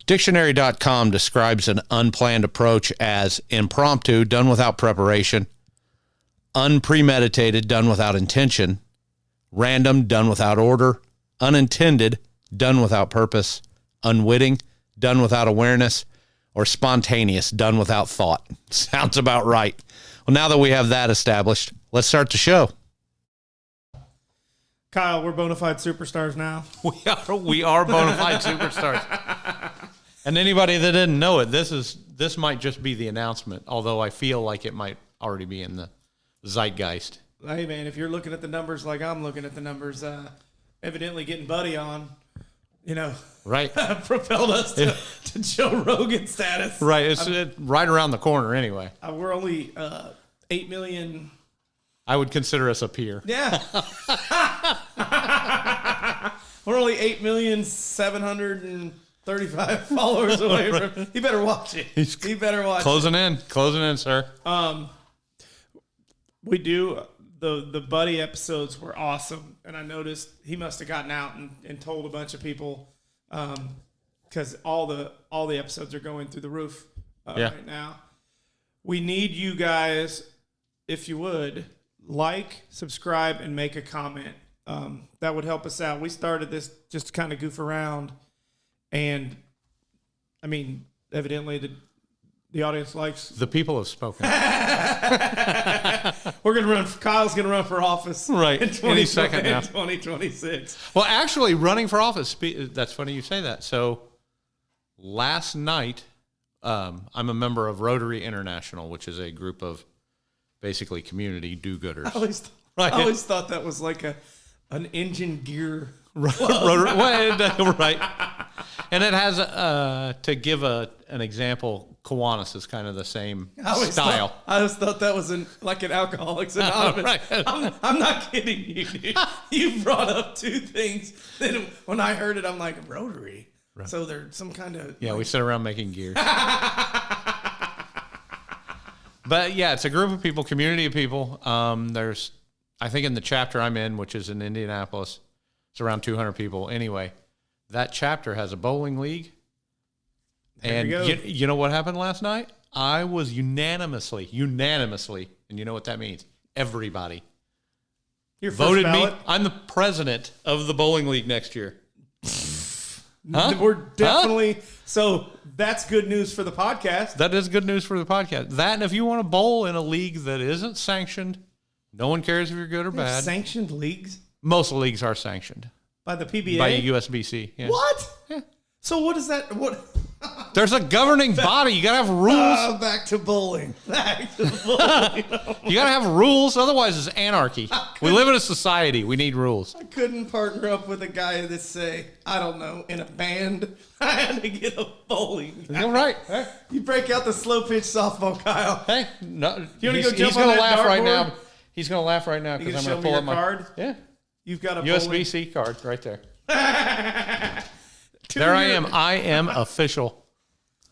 Dictionary.com describes an unplanned approach as impromptu, done without preparation, unpremeditated, done without intention, random, done without order, unintended, done without purpose, unwitting, done without awareness, or spontaneous, done without thought. Sounds about right. Well, now that we have that established, let's start the show. Kyle, we're bona fide superstars now. We are bona fide superstars. And anybody that didn't know it, this might just be the announcement, although I feel like it might already be in the zeitgeist. Hey, man, if you're looking at the numbers like I'm looking at the numbers, evidently getting Buddy on, right, propelled us to Joe Rogan status. Right, it's right around the corner anyway. We're only 8 million. I would consider us a peer. Yeah. We're only 8,735,000 followers away from. He better watch it. He better watch closing it. Closing in, sir. We do the Buddy episodes were awesome, and I noticed he must have gotten out and told a bunch of people because all the episodes are going through the roof right now. We need you guys, if you would, like, subscribe, and make a comment. That would help us out. We started this just to kind of goof around, and I mean, evidently the audience likes. The people have spoken. We're gonna run. Kyle's gonna run for office, right? Any second now. 2026. Well, actually, running for office. That's funny you say that. So, last night, I'm a member of Rotary International, which is a group of basically community do-gooders. I always thought that was like an engine gear. Right. And it has, to give an example, Kiwanis is kind of the same style. I always thought that was like an Alcoholics Anonymous. Right. I'm not kidding you, dude. You brought up two things. Then when I heard it, I'm like, Rotary. Right. So there's some kind of... Yeah, we sit around making gears. But yeah, it's a group of people, community of people. There's, I think in the chapter I'm in, which is in Indianapolis, it's around 200 people. Anyway, that chapter has a bowling league. And you know what happened last night? I was unanimously, and you know what that means? Everybody voted me. I'm the president of the bowling league next year. Huh? We're definitely... Huh? So that's good news for the podcast. That is good news for the podcast. That, and if you want to bowl in a league that isn't sanctioned, no one cares if you're good or bad. Sanctioned leagues? Most leagues are sanctioned. By the PBA? By USBC. Yeah. What? Yeah. So what is that? What? There's a governing body. You got to have rules. Back to bowling. You got to have rules. Otherwise, it's anarchy. We live in a society. We need rules. I couldn't partner up with a guy that say, I don't know, in a band. I had to get a bowling. You're right. Hey. You break out the slow pitch softball, Kyle. Hey, no. You want to go jump on that laugh right dartboard? now. He's going to laugh right now because I'm going to pull up my card. Yeah. You've got a USBC card right there. There I am. I am official.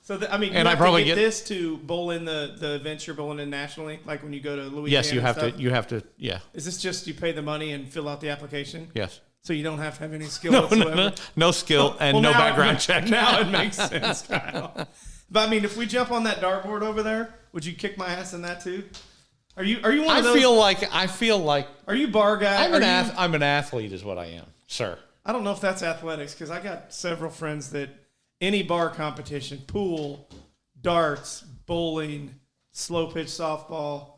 So, you have to get this to bowl in the events you're bowling in nationally? Like when you go to Louisiana? Yes, you have to, yeah. Is this just you pay the money and fill out the application? Yes. So you don't have to have any skill whatsoever? No skill and no background check. Now it makes sense, Kyle. But, I mean, if we jump on that dartboard over there, would you kick my ass in that too? Are you one of those? I feel like. Are you bar guy? I'm an athlete is what I am, sir. I don't know if that's athletics because I got several friends that any bar competition, pool, darts, bowling, slow pitch softball,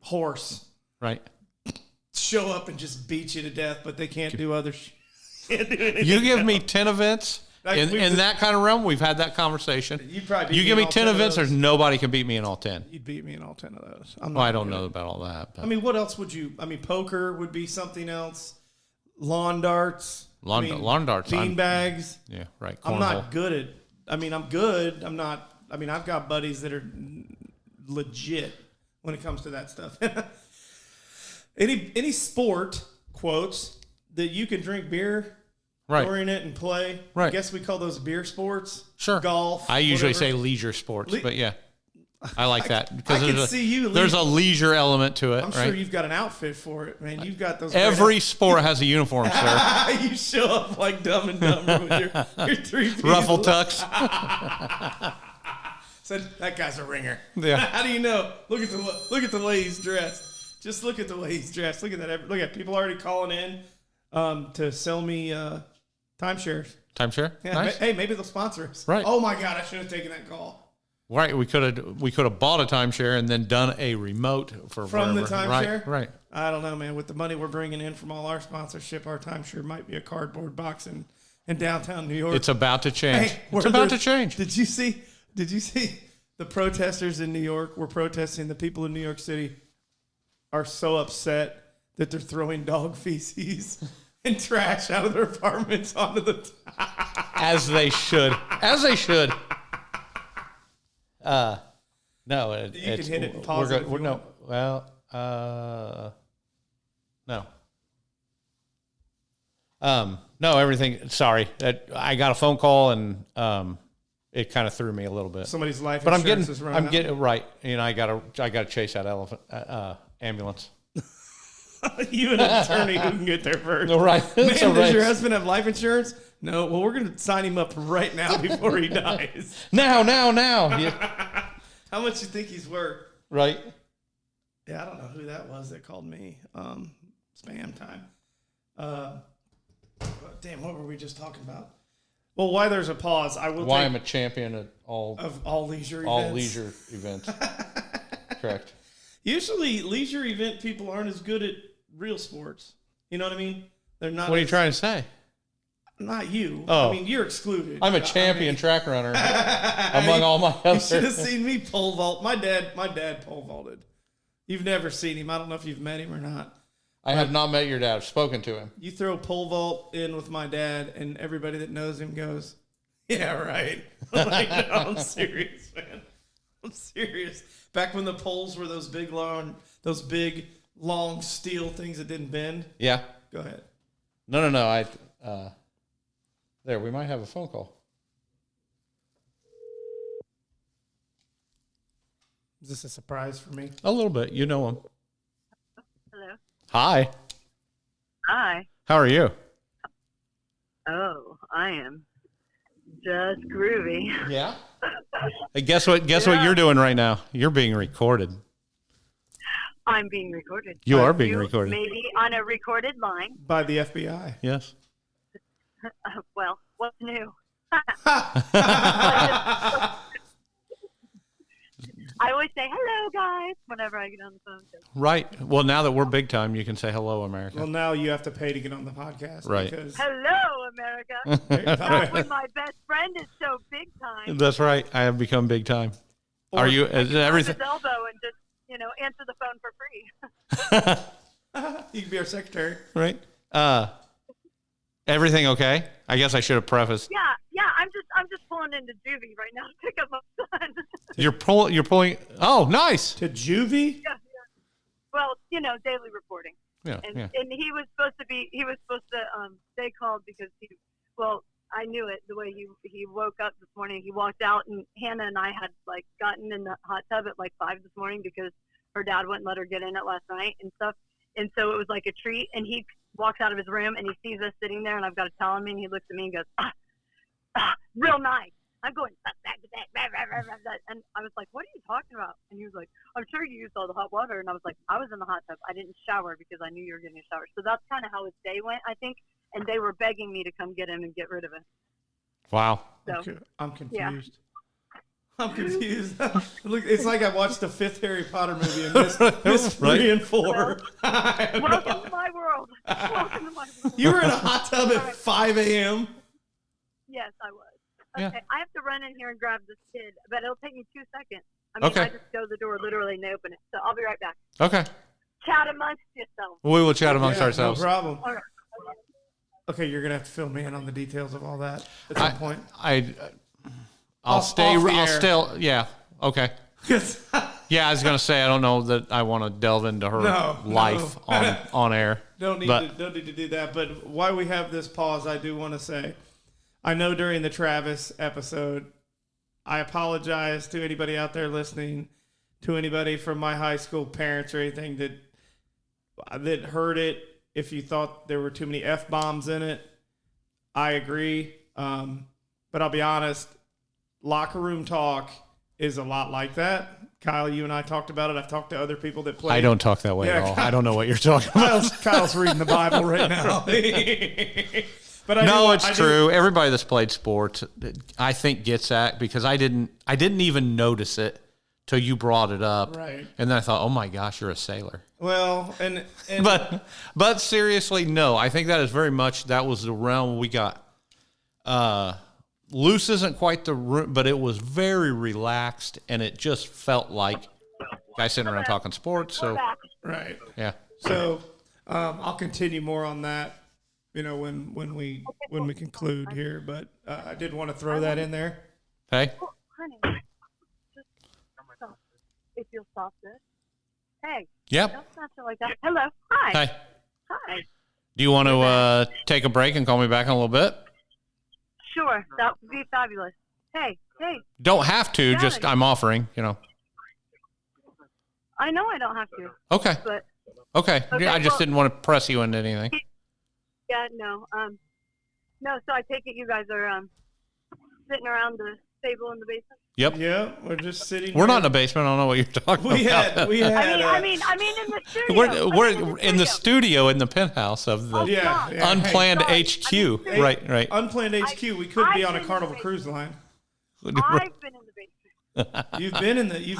horse. Right. Show up and just beat you to death, but they can't do other shit. You give me 10 events in that kind of realm, we've had that conversation. You give me 10 events, there's nobody can beat me in all 10. You'd beat me in all 10 of those. I don't know about all that. But. I mean, what else would you... I mean, poker would be something else. Lawn darts. Lawn darts. Bean bags. Yeah, right. I'm not good at... I mean, I'm good. I'm not... I mean, I've got buddies that are legit when it comes to that stuff. Any sport, quotes, that you can drink beer... Right. Pour in it and play. Right. I guess we call those beer sports. Sure. Golf. I usually say leisure sports, but yeah. I like that I because can see you. there's a leisure element to it. I'm right? sure you've got an outfit for it, man. You've got those. Every sport has a uniform, sir. You show up like Dumb and Dumber with your 3-piece Ruffle tux. Said that guy's a ringer. Yeah. How do you know? Look at the way he's dressed. Just look at the way he's dressed. Look at that. Look at people already calling in to sell me timeshares. Timeshare? Yeah. Nice. Hey, maybe they'll sponsor us. Right. Oh my God, I should have taken that call. Right. We could have bought a timeshare and then done a remote for From wherever. the timeshare? Right. I don't know, man. With the money we're bringing in from all our sponsorship, our timeshare might be a cardboard box in downtown New York. It's about to change. Hey, it's about to change. Did you see the protesters in New York were protesting? The people in New York City are so upset that they're throwing dog feces and trash out of their apartments onto the As they should. As they should. No, you can hit it and pause it if you no. want. Well, no. No, everything. Sorry, I got a phone call and it kind of threw me a little bit. Somebody's life But insurance is running I'm getting right. You know, I gotta chase that ambulance. You and an attorney who can get there first. No, right. Man, It's a does your race. husband have life insurance? No. Well, we're going to sign him up right now before he dies. Now. Yeah. How much you think he's worth? Right. Yeah, I don't know who that was that called me. Spam time. Damn, what were we just talking about? Well, why there's a pause, I will Why I'm a champion at all leisure events. all leisure events. Correct. Usually, leisure event people aren't as good at real sports. You know what I mean? They're not. What are you trying to say? Not you. Oh. I mean, you're excluded. I'm a champion track runner among all my You other. should have seen me pole vault. My dad pole vaulted. You've never seen him. I don't know if you've met him or not. I have not met your dad. I've spoken to him. You throw pole vault in with my dad, and everybody that knows him goes, "Yeah, right." I'm like, no, I'm serious, man. I'm serious. Back when the poles were those big, long steel things that didn't bend. Yeah. Go ahead. No. There, we might have a phone call. Is this a surprise for me? A little bit. You know him. Hello. Hi. Hi. How are you? Oh, I am just groovy. Yeah. Hey, guess what you're doing right now? You're being recorded. I'm being recorded. You are being recorded. Maybe on a recorded line. By the FBI. Yes. Well, what's new? I always say hello, guys, whenever I get on the phone. Right. Well, now that we're big time, you can say hello, America. Well, now you have to pay to get on the podcast. Right. Because Hello, America. Not when my best friend is so big time. That's right. I have become big time. Are you? Is everything? His elbow and just answer the phone for free. you can be our secretary. Right. Everything okay? I guess I should have prefaced. Yeah. I'm just pulling into juvie right now to pick up my son. You're pulling. Oh, nice. To juvie? Yeah. Well, daily reporting. Yeah. And he was supposed to. They called because I knew it the way he woke up this morning. He walked out, and Hannah and I had gotten in the hot tub at 5 this morning because her dad wouldn't let her get in it last night and stuff. And so it was like a treat. And he walks out of his room and he sees us sitting there, and I've got to tell him, and he looks at me and goes, real nice. I'm going, and I was like, what are you talking about? And he was like, I'm sure you used all the hot water. And I was like, I was in the hot tub. I didn't shower because I knew you were getting a shower. So that's kind of how his day went, I think. And they were begging me to come get him and get rid of it. Wow. So, I'm confused. Yeah. I'm confused. Look, it's like I watched the 5th Harry Potter movie and missed 3 and 4. Welcome to my world. Welcome to my world. You were in a hot tub at 5 a.m.? Yes, I was. Yeah. Okay, I have to run in here and grab this kid, but it'll take me 2 seconds. I mean, Okay. I just go to the door literally and they open it. So I'll be right back. Okay. Chat amongst yourselves. We will chat amongst Yeah, ourselves. No problem. All right. Okay, you're going to have to fill me in on the details of all that at some point. I'll Off stay. the I'll air. still. Yeah. Okay. Yeah, I was gonna say I don't know that I want to delve into her life on air. Don't need to do that. But while we have this pause, I do want to say, I know during the Travis episode, I apologize to anybody out there listening, to anybody from my high school parents or anything that heard it. If you thought there were too many F-bombs in it, I agree. But I'll be honest, locker room talk is a lot like that. Kyle, you and I talked about it. I've talked to other people that play. I don't talk that way at all. I don't know what you're talking about. Kyle's reading the Bible right now. But it's true. Everybody that's played sports, I think, gets that, because I didn't even notice it till you brought it up. Right. And then I thought, oh my gosh, you're a sailor. Well, and but seriously, no. I think that is very much, that was the realm we got. Loose isn't quite the room, but it was very relaxed, and it just felt like guys sitting around talking sports. So right. Yeah. So I'll continue more on that, when we conclude here. But I did want to throw that in there. Hey. Oh, honey, just stop. If you'll stop this. Hey. Yep. Don't snatch it like that. Hello. Hi. Hi. Hi. Do you want to take a break and call me back in a little bit? Sure. That would be fabulous. Hey. Don't have to. Just I'm offering. I know I don't have to. Okay. But okay. I just didn't want to press you into anything. Yeah. No. No. So I take it you guys are sitting around the table in the basement. Yep. Yeah, we're just sitting. We're not in the basement. I don't know what you're talking about. We had. I mean, in the studio. We're in the studio in the penthouse of the unplanned HQ. Right. Unplanned HQ. We could be on a Carnival Cruise Line. I've been in the basement. You've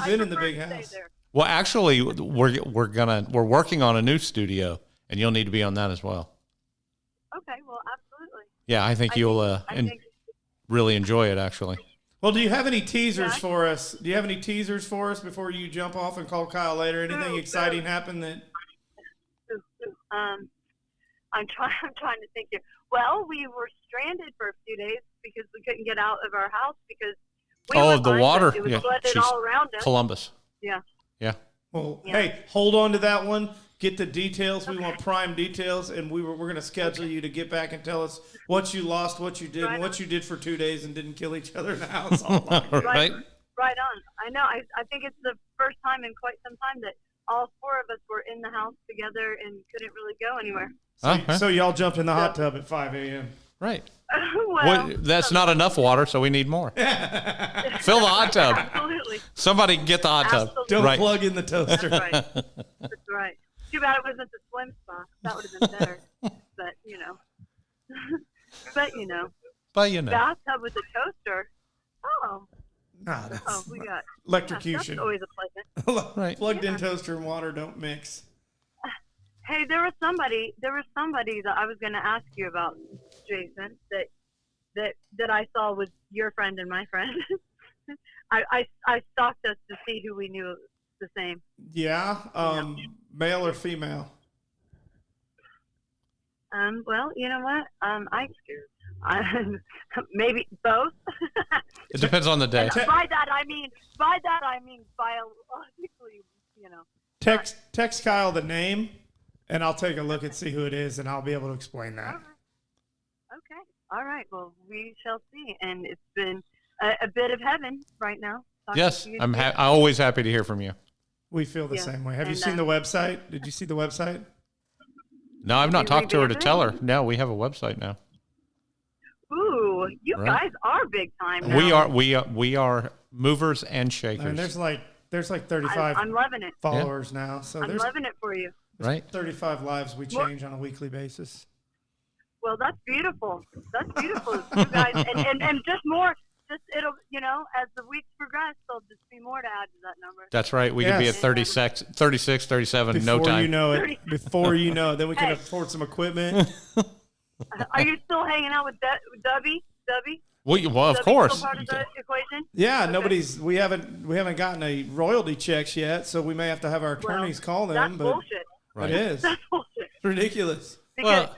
been in the big house. Well, actually, we're working on a new studio, and you'll need to be on that as well. Okay. Well, absolutely. Yeah, I think you'll really enjoy it, actually. Well, do you have any teasers for us? Do you have any teasers for us before you jump off and call Kyle later? Anything exciting happen that? I'm trying to think here. Well, we were stranded for a few days because we couldn't get out of our house because the water. It was flooded all around us. Columbus. Yeah. Well, hey, hold on to that one. Get the details. We want prime details, and we're going to schedule you to get back and tell us what you lost, what you did, and what you did for 2 days and didn't kill each other in the house. Right on. I know. I think it's the first time in quite some time that all four of us were in the house together and couldn't really go anywhere. So y'all jumped in the hot tub at 5 a.m. Right. Well, that's not enough water, so we need more. Fill the hot tub. Absolutely. Somebody get the hot tub. Don't plug in the toaster. That's right. That's right. Too bad it wasn't the swim spa. That would have been better. But bathtub with a toaster. Oh. We got electrocution. That's always a pleasant. Right. Plugged-in toaster and water don't mix. Hey, there was somebody that I was going to ask you about, Jason, that I saw was your friend and my friend. I stalked us to see who we knew the same. Yeah. Male or female? Well, you know what? Maybe both. It depends on the day. By that I mean biologically, Text Kyle the name, and I'll take a look and see who it is, and I'll be able to explain that. Okay. All right. Well, we shall see. And it's been a bit of heaven right now. Yes, I'm always happy to hear from you. We feel the same way. Have you seen the website? Did you see the website? No, I've not talked to her to tell her. No, we have a website now. Ooh, you guys are big time now. We are movers and shakers. And there's like 35 I'm loving it. followers now. So I'm loving it for you. Right. 35 lives we change on a weekly basis. Well, that's beautiful. That's beautiful. You guys and just more. Just it'll, as the weeks progress, there'll just be more to add to that number. That's right. We could be at 36, 37, no time. Before you know it. Then we can afford some equipment. Are you still hanging out with Dubby? Well, of course. Part of the equation? Yeah, okay. We haven't gotten a royalty checks yet, so we may have to have our attorneys call them. That's bullshit. Right. It is. That's bullshit. It's ridiculous. Because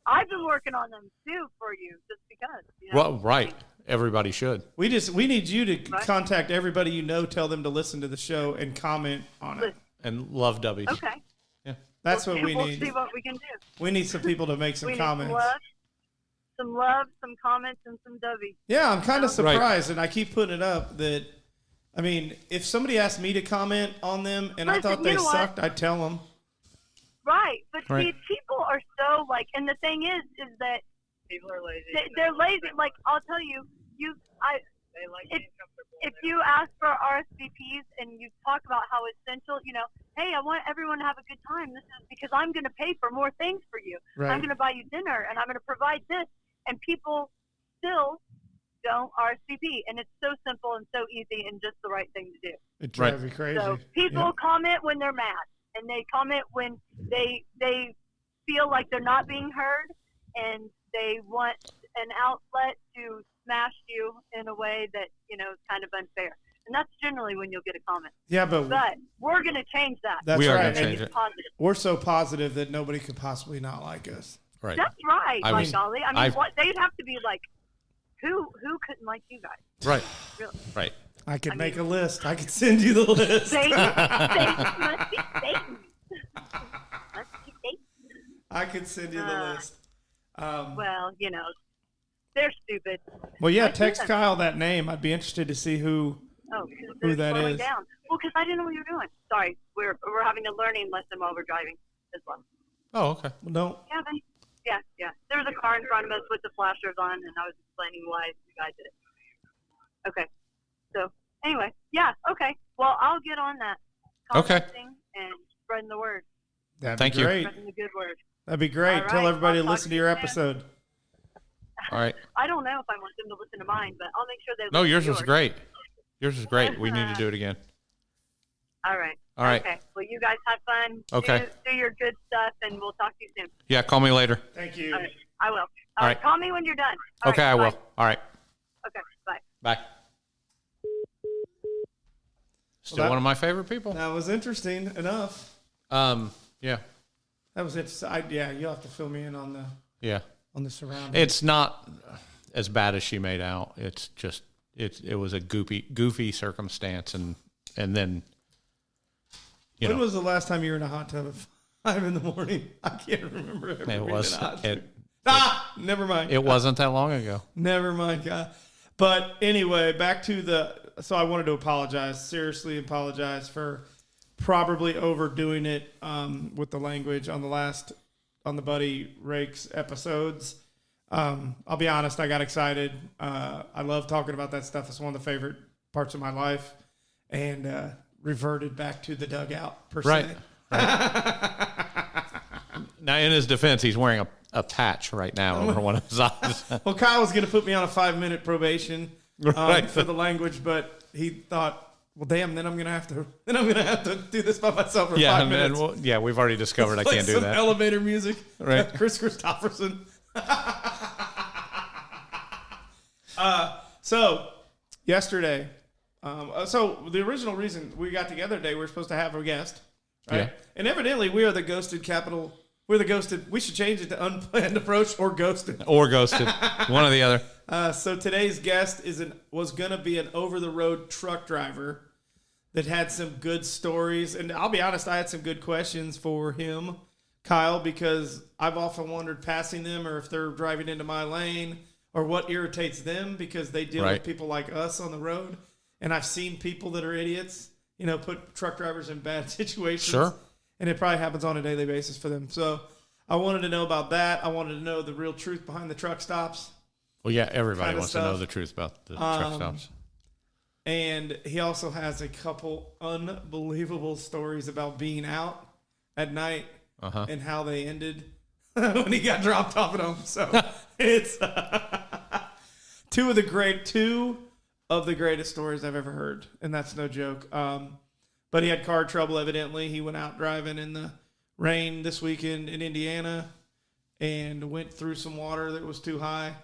I've been working on them too for you, just because. Well, right. Everybody should. We need you to contact everybody you know, tell them to listen to the show and comment on it. And love Dubbies. Okay. Yeah. That's what we need. We'll see what we can do. We need some people to make some comments. Some love some comments and some W's. Yeah, I'm kind of surprised, Right. and I keep putting it up that, I mean, if somebody asked me to comment on them and I thought they sucked, I'd tell them. Right, but Right. see, people are so like, and the thing is that People are lazy. they're lazy. Like, I'll tell you, They like if, being comfortable. if you ask for RSVPs and you talk about how essential, hey, I want everyone to have a good time. This is because I'm going to pay for more things for you. Right. I'm going to buy you dinner and I'm going to provide this. And people still don't RSVP. And it's so simple and so easy and just the right thing to do. It drives me crazy. So people Yeah. comment when they're mad, and they comment when they feel like they're not being heard, and they want an outlet to smash you in a way that is kind of unfair. And that's generally when you'll get a comment. Yeah, but We're going to change that. that's We are right. gonna And change it. Positive. we're so positive that nobody could possibly not like us. Right. That's right, I by was- golly. I mean, I've- they'd have to be like, who couldn't like you guys? Right. Really? Right. I could make a list. I could send you the list. Satan must be Satan. Must be Satan. I could send you the list. Well, they're stupid. Well, yeah, Like, text listen. Kyle that name. I'd be interested to see who. Oh, Who that slowing is. down. Well, because I didn't know what you were doing. Sorry, we're having a learning lesson while we're driving as well. Oh, okay. Well, don't. Yeah. There was a car in front of us with the flashers on, and I was explaining why the guy did it. Okay. So anyway, yeah. Okay. Well, I'll get on that. Okay. Commenting and spreading the word. That'd Thank be you. great. Spreading the good word. That'd be great. All Tell right, everybody I'll to talk listen to to you your soon. episode. All right. I don't know if I want them to listen to mine, but I'll make sure they. No, listen yours to was great. Yours was great. We need to do it again. All right. All right. Okay. Well, you guys have fun. Okay. Do your good stuff, and we'll talk to you soon. Yeah, call me later. Thank you. All right. I will. All right. Call me when you're done. All Okay, right, I bye. will. All right. Okay. Bye. Bye. Still Well, that- one of my favorite people. That was interesting enough. Yeah. That was interesting. Yeah, you'll have to fill me in on the surroundings. It's not as bad as she made out. It's just it was a goofy circumstance, and then When was the last time you were in a hot tub at 5 a.m? I can't remember. ever it being was in a hot it, tub. Never mind. it wasn't that long ago. Never mind, God. But anyway, back to so I wanted to apologize, seriously apologize for probably overdoing it with the language on the Buddy Rakes episodes. I'll be honest, I got excited. I love talking about that stuff. It's one of the favorite parts of my life, and reverted back to the dugout per Right. se. Now, in his defense, he's wearing a patch right now over one of his eyes. Well, Kyle was going to put me on a 5-minute probation Right. for the language, but he thought, well, damn, then I'm going to have to do this by myself for 5 minutes. We've already discovered I Play can't do some that. elevator music. Right. Chris Christopherson. So yesterday, so the original reason we got together today, we were supposed to have a guest, right? Yeah. And evidently, we are the ghosted capital. We're the ghosted. We should change it to unplanned approach or ghosted. Or ghosted. One or the other. So today's guest was going to be an over-the-road truck driver that had some good stories. And I'll be honest, I had some good questions for him, Kyle, because I've often wondered passing them or if they're driving into my lane or what irritates them because they deal Right. with people like us on the road. And I've seen people that are idiots, put truck drivers in bad situations. Sure. And it probably happens on a daily basis for them. So I wanted to know about that. I wanted to know the real truth behind the truck stops. Well, yeah, everybody Kinda wants to know stuff. the truth about the truck stops. And he also has a couple unbelievable stories about being out at night Uh-huh. and how they ended when he got dropped off at home. So it's two of the greatest stories I've ever heard. And that's no joke. But he had car trouble, evidently. He went out driving in the rain this weekend in Indiana and went through some water that was too high.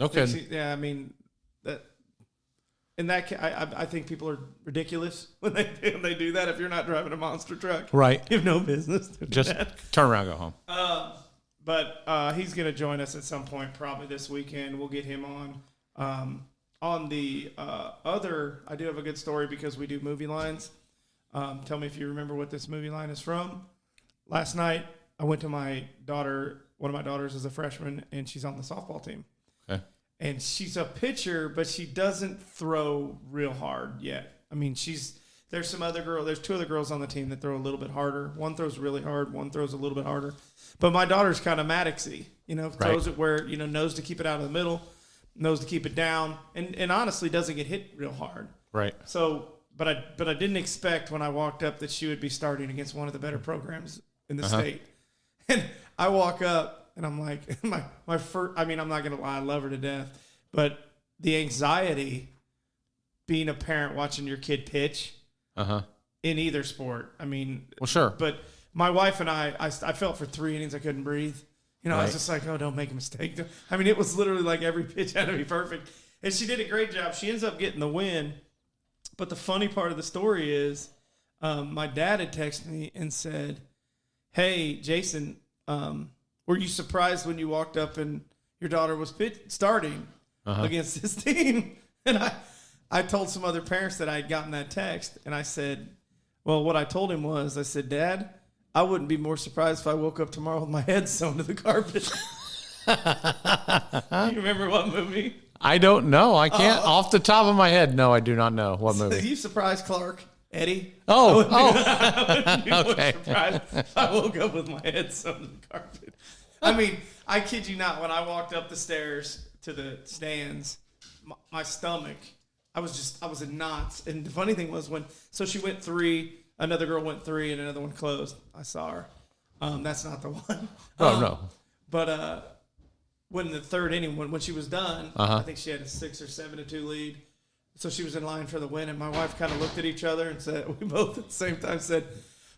Okay. Yeah, I mean, I think people are ridiculous when they do that. If you're not driving a monster truck, Right. you have no business doing Just that. turn around, go home. But he's going to join us at some point, probably this weekend. We'll get him on. On the other, I do have a good story because we do movie lines. Tell me if you remember what this movie line is from. Last night, I went to my daughter. One of my daughters is a freshman, and she's on the softball team. and she's a pitcher, but she doesn't throw real hard yet. I mean, there's two other girls on the team that throw a little bit harder. One throws really hard, one throws a little bit harder. But my daughter's kind of Maddoxy, throws it where, knows to keep it out of the middle, knows to keep it down, and honestly doesn't get hit real hard. Right. So, but I didn't expect when I walked up that she would be starting against one of the better programs in the state. And I walk up and I'm like, my first, I mean, I'm not going to lie, I love her to death, but the anxiety being a parent watching your kid pitch in either sport. I mean, well, sure. But my wife and I felt for 3 innings I couldn't breathe. I was just like, oh, don't make a mistake. I mean, it was literally like every pitch had to be perfect. And she did a great job. She ends up getting the win. But the funny part of the story is my dad had texted me and said, hey, Jason, were you surprised when you walked up and your daughter was starting against this team? And I told some other parents that I had gotten that text. And I said, well, what I told him was, I said, Dad, I wouldn't be more surprised if I woke up tomorrow with my head sewn to the carpet. You remember what movie? I don't know. I can't. Off the top of my head, no, I do not know what movie. You surprised Clark, Eddie? I wouldn't be okay. more surprised if I woke up with my head sewn to the carpet. I mean, I kid you not. When I walked up the stairs to the stands, my stomach, I was in knots. And the funny thing was so she went 3. Another girl went 3 and another one closed. I saw her. That's not the one. Oh, no. But when the third inning, when she was done, I think she had a 6 or 7-2 lead. So she was in line for the win, and my wife kind of looked at each other and said, we both at the same time said,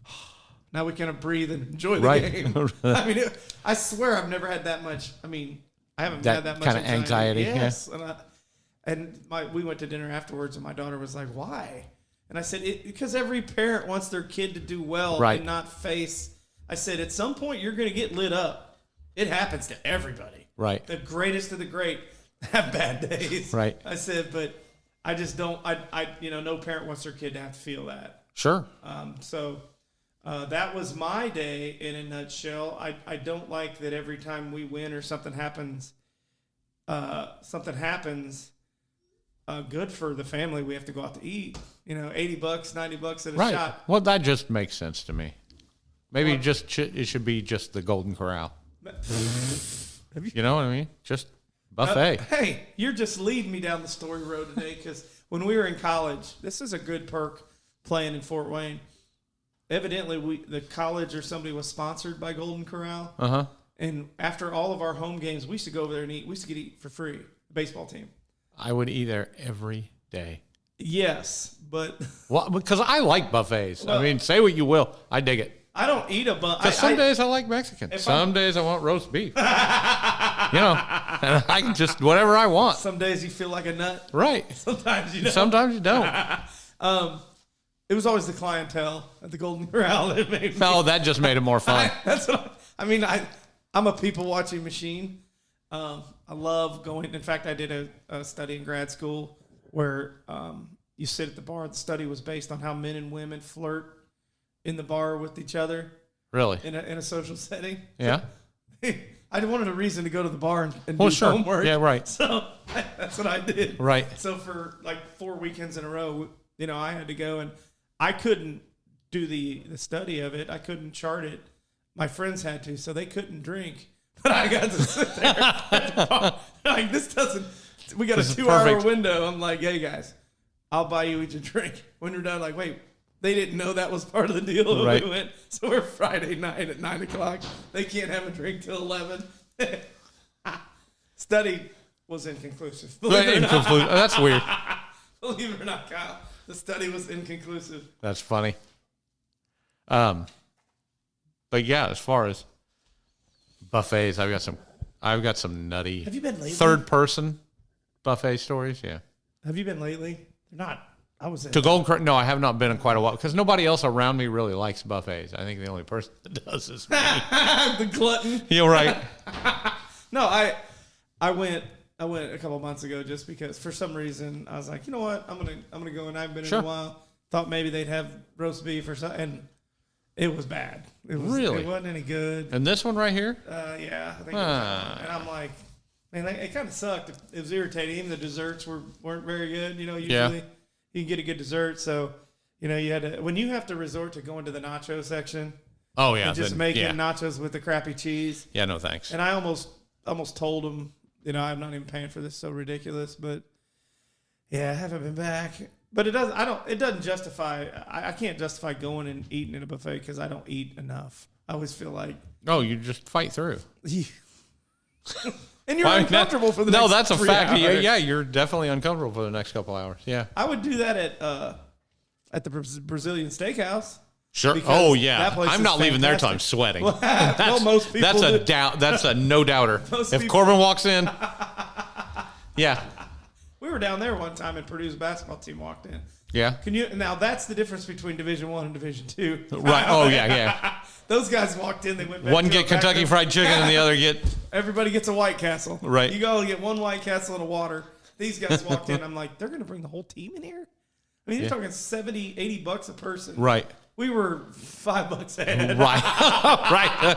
oh, now we can breathe and enjoy the game. I mean, I swear I've never had that much. I mean, I haven't had that much kind of anxiety. Yes. Yeah. And we went to dinner afterwards, and my daughter was like, why? And I said, because every parent wants their kid to do well and not face. I said, at some point, you're going to get lit up. It happens to everybody. Right. The greatest of the great have bad days. Right. I said, but I just don't, no parent wants their kid to have to feel that. Sure. So that was my day in a nutshell. I don't like that every time we win or something happens, good for the family, we have to go out to eat. $80, $90 at a shot. Well, that just makes sense to me. Maybe it should be just the Golden Corral. You know what I mean? Just buffet. Hey, you're just leading me down the story road today, because when we were in college, this is a good perk playing in Fort Wayne. Evidently, the college or somebody was sponsored by Golden Corral. And after all of our home games, we used to go over there and eat. We used to get eat for free. The baseball team. I would eat there every day. Yes, but because I like buffets. Well, I mean, say what you will, I dig it. I don't eat a buffet. Because some days I like Mexican. Some days I want roast beef. And I can just whatever I want. Some days you feel like a nut. Right. Sometimes you don't. Sometimes you don't. It was always the clientele at the Golden Corral that made me. Oh, that just made it more fun. I'm a people watching machine. I love going. In fact, I did a study in grad school where you sit at the bar. The study was based on how men and women flirt in the bar with each other. Really? In a social setting. Yeah. I wanted a reason to go to the bar and do homework. Yeah, right. So that's what I did. Right. So for like 4 weekends in a row, I had to go, and I couldn't do the study of it. I couldn't chart it. My friends had to, so they couldn't drink. But I got to sit there at the bar. Like, we got a 2-hour window. I'm like, hey, guys, I'll buy you each a drink. When we're done, like, wait, they didn't know that was part of the deal. Right. We went. So we're Friday night at 9 o'clock. They can't have a drink till 11. Study was inconclusive. That's weird. Believe it or not, Kyle, the study was inconclusive. That's funny. But yeah, as far as buffets, I've got some nutty. Have you been lately? Third person buffet stories. Yeah. Have you been lately? They're not. I was to Golden Corral. No, I have not been in quite a while because nobody else around me really likes buffets. I think the only person that does is me. The glutton. You're right. No, I went a couple months ago just because for some reason I was like, you know what, I'm gonna go, and I haven't been in a while. Thought maybe they'd have roast beef or something, and it was bad. It wasn't any good. And this one right here? Yeah, I think it was that one. And I'm like, Man, it kind of sucked. It was irritating. Even the desserts weren't very good. You know, usually you can get a good dessert. So, you know, you had to, when you have to resort to going to the nacho section. Oh, yeah. And just making nachos with the crappy cheese. Yeah, no thanks. And I almost told them, you know, I'm not even paying for this. So ridiculous. But, yeah, I haven't been back. But it doesn't justify, I can't justify going and eating at a buffet because I don't eat enough. I always feel like. Oh, you just fight through. And you're uncomfortable for the next 3 hours. No, that's a fact. Yeah, you're definitely uncomfortable for the next couple hours. Yeah. I would do that at the Brazilian steakhouse. Sure. Oh, yeah. I'm not leaving there till I'm sweating. Most people That's a no doubter. If Corbin walks in, yeah. We were down there one time and Purdue's basketball team walked in. Yeah. Now that's the difference between Division I and Division II. Right. Oh, yeah. Those guys walked in. They went back. One get Kentucky Fried Chicken and the other get. Everybody gets a White Castle. Right. You go get one White Castle and a water. These guys walked in. I'm like, they're going to bring the whole team in here? I mean, you're talking $70, $80 a person. Right. We were $5 ahead. Right. Right.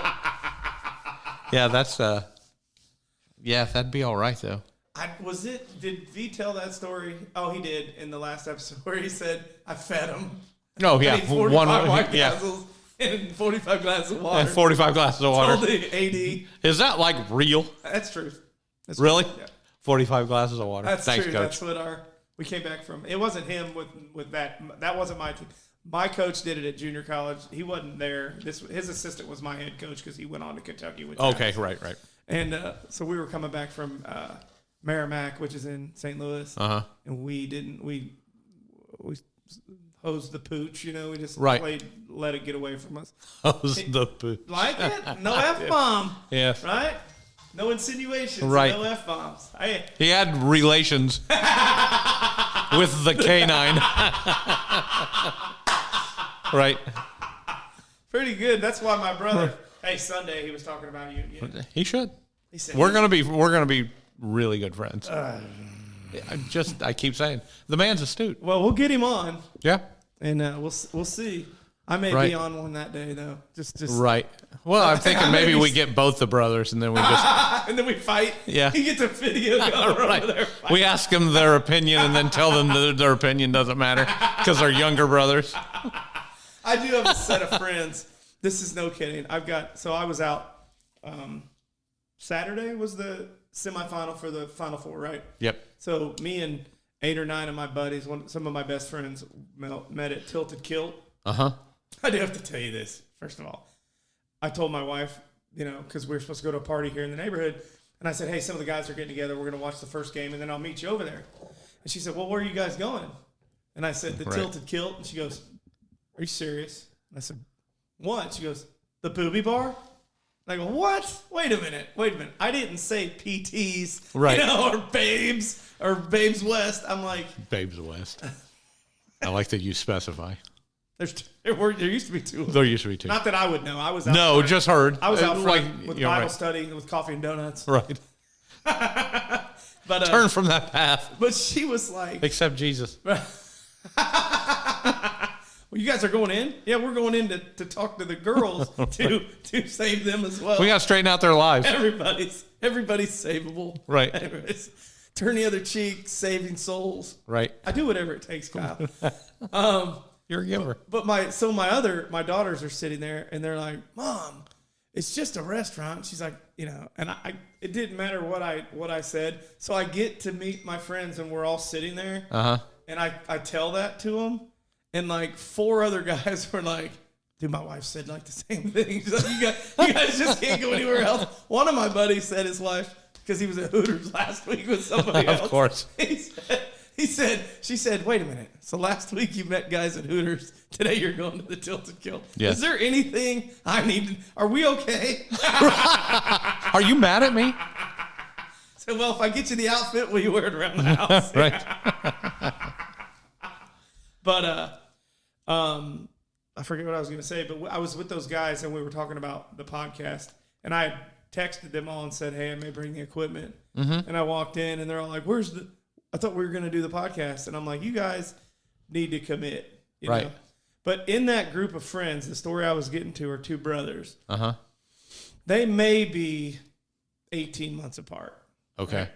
Yeah, that's that'd be all right though. Did V tell that story? Oh, he did in the last episode where he said, I fed him. Oh, yeah. 45 White Castles and 45 glasses of water. And 45 glasses of water. Told the AD. Is that like real? That's true. Really? Yeah. 45 glasses of water. That's Thanks, true. Coach. That's what we came back from. It wasn't him with that. That wasn't my team. My coach did it at junior college. He wasn't there. His assistant was my head coach because he went on to Kentucky with Okay, right. And so we were coming back from Merrimack, which is in St. Louis. Uh-huh. And we hosed the pooch, you know. We just let it get away from us. Hosed the pooch. Like it? No F-bomb. Yeah. Right? No insinuations. Right. No F-bombs. He had relations with the canine. Right. Pretty good. That's why my brother, Sunday, he was talking about you. Yeah. He should. He said, we're gonna be really good friends. I keep saying the man's astute. Well, we'll get him on. Yeah. And we'll see. I may be on one that day though. Just right. Well, I'm thinking maybe we get both the brothers and then we just and then we fight. Yeah. He gets a video going right. Over there. Fighting. We ask them their opinion and then tell them that their opinion doesn't matter because they're younger brothers. I do have a set of friends. This is no kidding. I was out. Saturday was the semifinal for the Final Four, right? Yep. So me and 8 or 9 of my buddies, some of my best friends, met at Tilted Kilt. Uh-huh. I do have to tell you this. First of all, I told my wife, you know, because we were supposed to go to a party here in the neighborhood, and I said, hey, some of the guys are getting together. We're going to watch the first game, and then I'll meet you over there. And she said, well, where are you guys going? And I said, the Tilted Kilt. And she goes, are you serious? And I said, what? She goes, the Booby Bar? And I go, what? Wait a minute. I didn't say PTs, right? You know, or Babes West. I'm like, Babes West. I like that you specify. There used to be 2. There used to be 2. Not that I would know. I was out front. Just heard. I was out front with Bible study with coffee and donuts. Right. But turn from that path. But she was like, accept Jesus. Well, you guys are going in? Yeah, we're going in to talk to the girls to save them as well. We got to straighten out their lives. Everybody's savable. Right. Anyways, turn the other cheek, saving souls. Right. I do whatever it takes, Kyle. You're a giver. But my daughters are sitting there and they're like, Mom, it's just a restaurant. She's like, you know, and it didn't matter what I said. So I get to meet my friends and we're all sitting there. Uh-huh. And I tell that to them. And like 4 other guys were like, dude, my wife said like the same thing. She's like, you guys just can't go anywhere else. One of my buddies said his wife, because he was at Hooters last week with somebody else. Of course. She said, wait a minute. So last week you met guys at Hooters. Today you're going to the Tilted Kilt. Yes. Is there anything I need? Are we okay? Are you mad at me? So, well, if I get you the outfit, will you wear it around the house? Right. But, I forget what I was going to say, but I was with those guys and we were talking about the podcast and I texted them all and said, hey, I may bring the equipment. Mm-hmm. And I walked in and they're all like, I thought we were going to do the podcast. And I'm like, you guys need to commit. You know? But in that group of friends, the story I was getting to are 2 brothers. Uh-huh. They may be 18 months apart. Okay.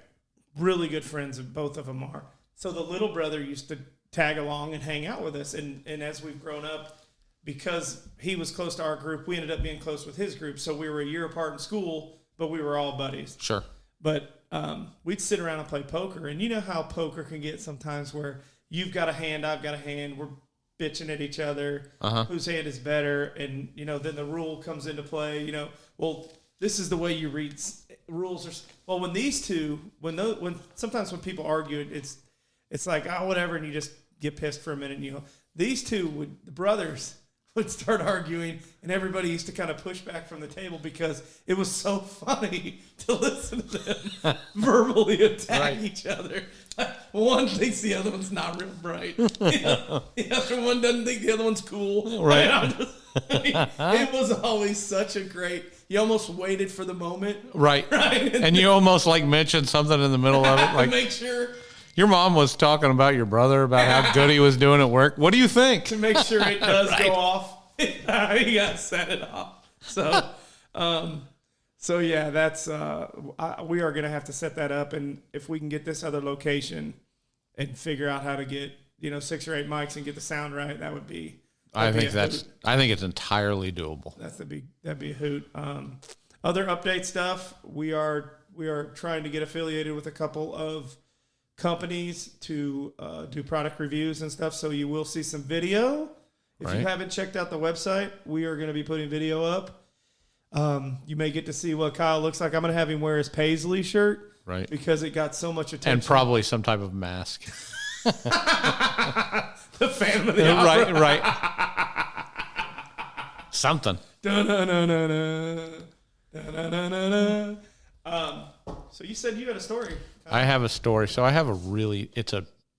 Really good friends, of both of them are. So the little brother used to tag along and hang out with us. And as we've grown up, because he was close to our group, we ended up being close with his group. So we were a year apart in school, but we were all buddies. Sure. But we'd sit around and play poker. And you know how poker can get sometimes where you've got a hand, I've got a hand, we're bitching at each other, whose hand is better. And, then the rule comes into play, well, this is the way you read rules. Well, when these two, sometimes when people argue, it's like, oh, whatever, and you just get pissed for a minute. And these two the brothers would start arguing, and everybody used to kind of push back from the table because it was so funny to listen to them verbally attack each other. One thinks the other one's not real bright. The other one doesn't think the other one's cool. Right. It was always such a great. You almost waited for the moment. Right. And you almost mentioned something in the middle of it. Make sure. Your mom was talking about your brother, about how good he was doing at work. What do you think? To make sure it does go off. You got to set it off. So yeah, that's we are going to have to set that up, and if we can get this other location and figure out how to get 6 or 8 mics and get the sound right, that would be. I think it's entirely doable. That'd be a hoot. Other update stuff. We are trying to get affiliated with a couple of companies to do product reviews and stuff. So you will see some video. If you haven't checked out the website, we are going to be putting video up. You may get to see what Kyle looks like. I'm going to have him wear his Paisley shirt, right? Because it got so much attention, and probably some type of mask. The Phantom of the Opera. Right. Something. So you said you had a story. I have a story. So I have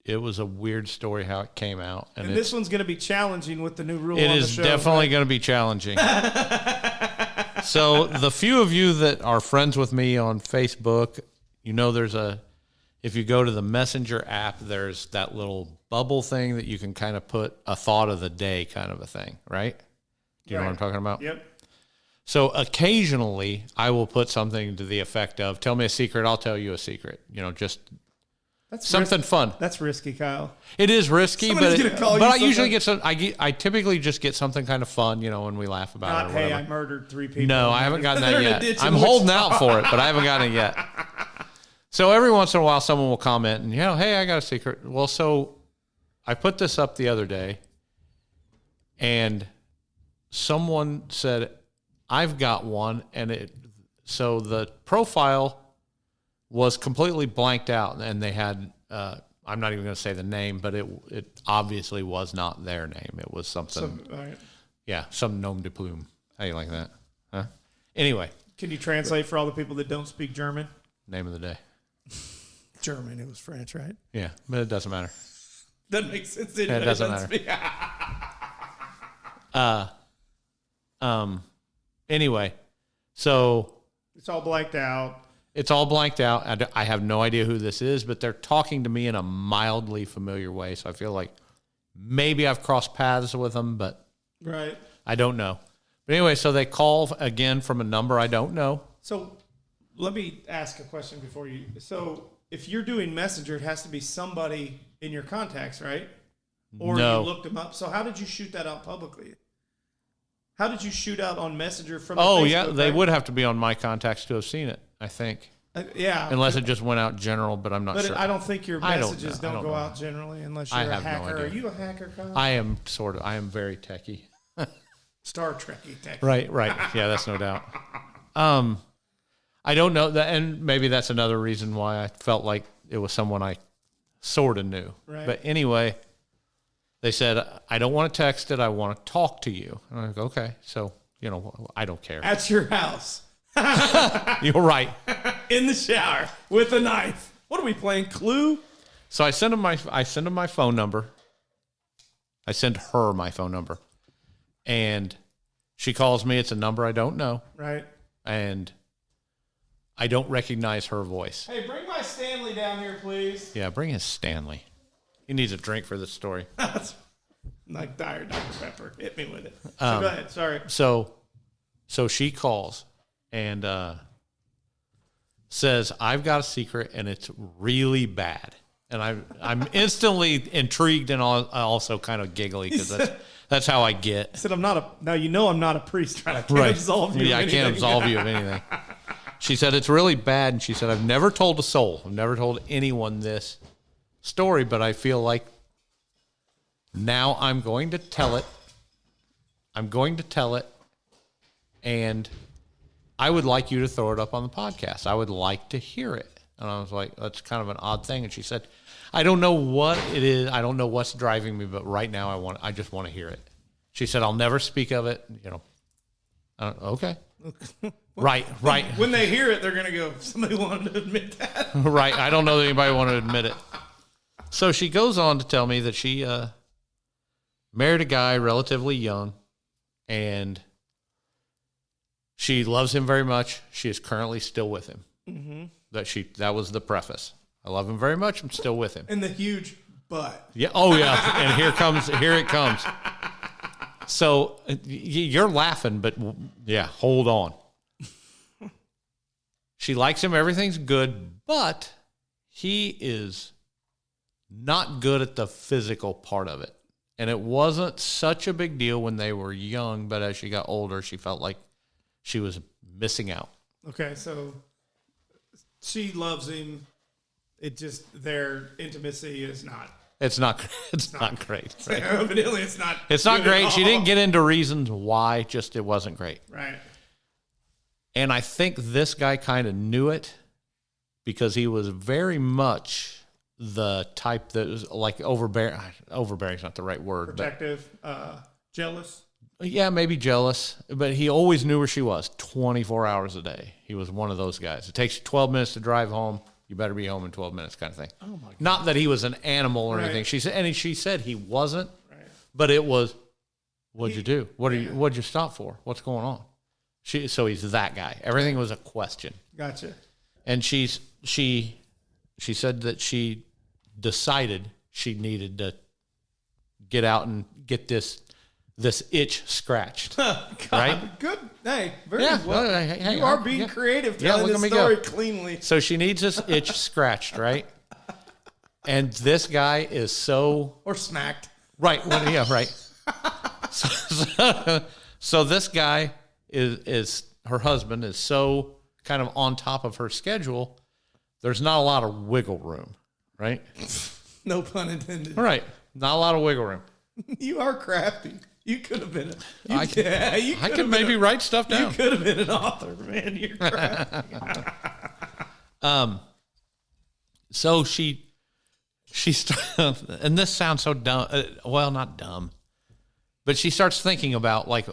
it was a weird story how it came out. And this one's going to be challenging with the new rule on the show. It is definitely going to be challenging. So the few of you that are friends with me on Facebook, if you go to the Messenger app, there's that little bubble thing that you can kind of put a thought of the day kind of a thing, right? Do you know what I'm talking about? Yep. So occasionally I will put something to the effect of, tell me a secret, I'll tell you a secret. Just that's something fun. That's risky, Kyle. It is risky, but I usually get some. I typically just get something kind of fun, when we laugh about it. Or whatever. Hey, I murdered 3 people. No, I haven't gotten that yet. I'm holding out for it, but I haven't gotten it yet. So every once in a while, someone will comment and, hey, I got a secret. Well, so I put this up the other day, and someone said, I've got one, and so the profile was completely blanked out, and they had, I'm not even going to say the name, but it obviously was not their name. It was something, some nom de plume. How you like that? Huh? Anyway. Can you translate for all the people that don't speak German? Name of the day. German, it was French, right? Yeah, but it doesn't matter. Doesn't make sense. It doesn't matter. Anyway, so it's all blanked out. It's all blanked out. I have no idea who this is, but they're talking to me in a mildly familiar way. So I feel like maybe I've crossed paths with them, but I don't know. But anyway, so they call again from a number I don't know. So let me ask a question before you. So if you're doing Messenger, it has to be somebody in your contacts, right? Or no. You looked them up. So how did you shoot that out publicly? How did you shoot out on Messenger from Facebook, they would have to be on my contacts to have seen it, I think. Unless it just went out general, but I'm not sure. But I don't think your messages don't go out generally unless you're a hacker. No, are you a hacker, Kyle? I am I am very techie. Star Trek-y techie. Right. Yeah, that's no doubt. I don't know that, and maybe that's another reason why I felt like it was someone I sort of knew. Right. But anyway, they said, I don't want to text it. I want to talk to you. And I'm like, okay. So, I don't care. At your house. You're right. In the shower with a knife. What are we playing, Clue? So I send him my phone number. I send her my phone number. And she calls me. It's a number I don't know. Right. And I don't recognize her voice. Hey, bring my Stanley down here, please. Yeah, bring his Stanley. He needs a drink for this story. Like Dr. Pepper. Hit me with it. So go ahead. Sorry. So she calls, and says, I've got a secret and it's really bad. And I'm instantly intrigued and also kind of giggly because that's how I get. I said, I'm not a priest, right? I can't Right. absolve you of I anything. can't absolve you of anything. She said, it's really bad. And she said, I've never told a soul. I've never told anyone this story, but I feel like now I'm going to tell it. And I would like you to throw it up on the podcast. I would like to hear it. And I was like, that's kind of an odd thing. And she said, I don't know what it is. I don't know what's driving me, but right now I just want to hear it. She said, I'll never speak of it. Okay. Right. When they hear it, they're going to go, somebody wanted to admit that. Right. I don't know that anybody wanted to admit it. So she goes on to tell me that she married a guy relatively young, and she loves him very much. She is currently still with him. Mm-hmm. That was the preface. I love him very much. I'm still with him. And the huge but. Yeah. Oh yeah. And here it comes. So you're laughing, but yeah, hold on. She likes him. Everything's good, but he is not good at the physical part of it. And it wasn't such a big deal when they were young, but as she got older, she felt like she was missing out. Okay, so she loves him. It just, their intimacy is not. It's not great. Right? Evidently, it's not. It's not great. She didn't get into reasons why, just it wasn't great. Right. And I think this guy kind of knew it because he was very much the type that was like overbearing. Overbearing's not the right word. Protective, jealous. Yeah, maybe jealous, but he always knew where she was 24 hours a day. He was one of those guys. It takes you 12 minutes to drive home. You better be home in 12 minutes kind of thing. Oh my God. Not that he was an animal or anything. She said he wasn't, but it was, what'd you do? What'd you stop for? What's going on? So he's that guy. Everything was a question. Gotcha. And she said that she decided she needed to get out and get this itch scratched. Right? Good. Hey, very Yeah. well. Hey, you are being creative, telling look at this me story go. cleanly. So she needs this itch scratched, right? And this guy is so Or smacked. right. Well, yeah, right. So this guy is her husband is so kind of on top of her schedule. There's not a lot of wiggle room, right? No pun intended. Right. Not a lot of wiggle room. You are crafty. You could have been I could maybe write stuff down. You could have been an author, man. You're crafty. So she and this sounds so dumb. Well, not dumb, but she starts thinking about like,